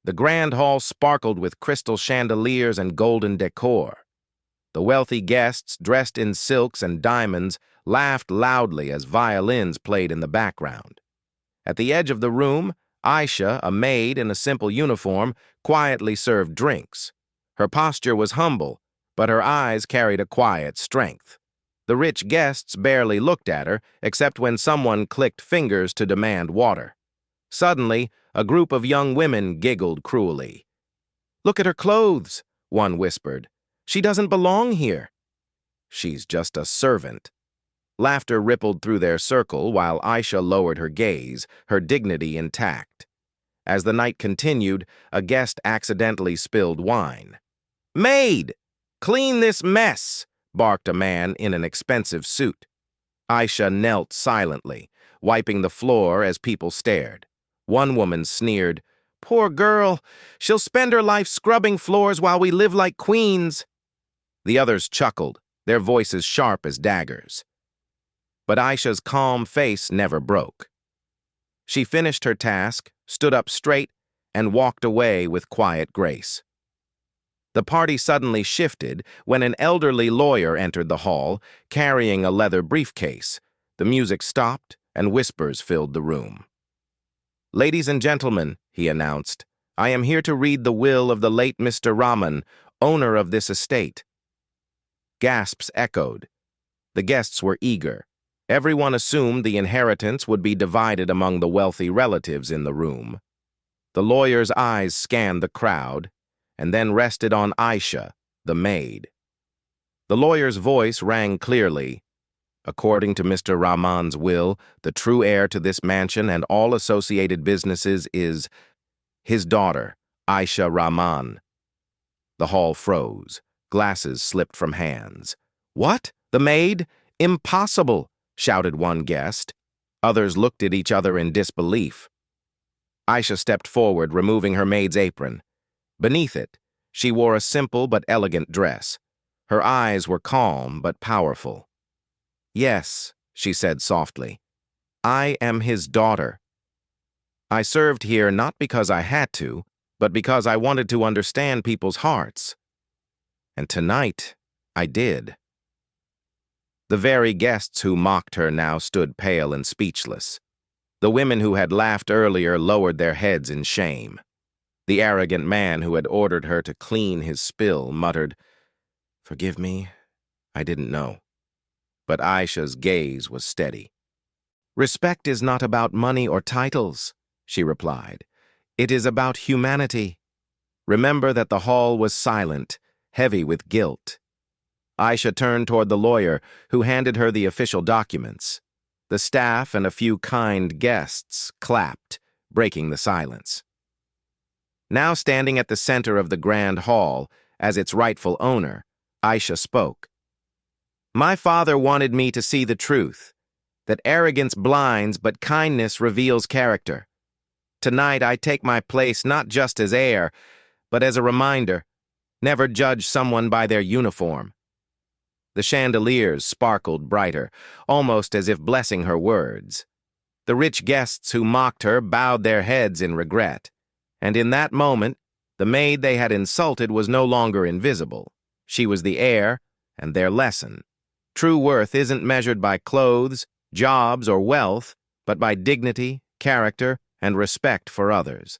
The grand hall sparkled with crystal chandeliers and golden decor. The wealthy guests, dressed in silks and diamonds, laughed loudly as violins played in the background. At the edge of the room, Aisha, a maid in a simple uniform, quietly served drinks. Her posture was humble, but her eyes carried a quiet strength. The rich guests barely looked at her, except when someone clicked fingers to demand water. Suddenly, a group of young women giggled cruelly. "Look at her clothes," one whispered. "She doesn't belong here." "She's just a servant." Laughter rippled through their circle while Aisha lowered her gaze, her dignity intact. As the night continued, a guest accidentally spilled wine. "Maid, clean this mess," barked a man in an expensive suit. Aisha knelt silently, wiping the floor as people stared. One woman sneered, "Poor girl, she'll spend her life scrubbing floors while we live like queens." The others chuckled, their voices sharp as daggers. But Aisha's calm face never broke. She finished her task, stood up straight, and walked away with quiet grace. The party suddenly shifted when an elderly lawyer entered the hall, carrying a leather briefcase. The music stopped, and whispers filled the room. "Ladies and gentlemen," he announced, "I am here to read the will of the late Mr. Rahman, owner of this estate." Gasps echoed. The guests were eager. Everyone assumed the inheritance would be divided among the wealthy relatives in the room. The lawyer's eyes scanned the crowd, and then rested on Aisha, the maid. The lawyer's voice rang clearly. "According to Mr. Rahman's will, the true heir to this mansion and all associated businesses is his daughter, Aisha Rahman." The hall froze. Glasses slipped from hands. "What? The maid? Impossible!" shouted one guest. Others looked at each other in disbelief. Aisha stepped forward, removing her maid's apron. Beneath it, she wore a simple but elegant dress. Her eyes were calm but powerful. "Yes," she said softly, "I am his daughter. I served here not because I had to, but because I wanted to understand people's hearts. And tonight, I did." The very guests who mocked her now stood pale and speechless. The women who had laughed earlier lowered their heads in shame. The arrogant man who had ordered her to clean his spill muttered, "Forgive me, I didn't know." But Aisha's gaze was steady. "Respect is not about money or titles," she replied. "It is about humanity." Remember that the hall was silent, heavy with guilt. Aisha turned toward the lawyer, who handed her the official documents. The staff and a few kind guests clapped, breaking the silence. Now standing at the center of the grand hall, as its rightful owner, Aisha spoke. "My father wanted me to see the truth, that arrogance blinds but kindness reveals character. Tonight I take my place not just as heir, but as a reminder, never judge someone by their uniform." The chandeliers sparkled brighter, almost as if blessing her words. The rich guests who mocked her bowed their heads in regret. And in that moment, the maid they had insulted was no longer invisible. She was the heir, and their lesson. True worth isn't measured by clothes, jobs, or wealth, but by dignity, character, and respect for others.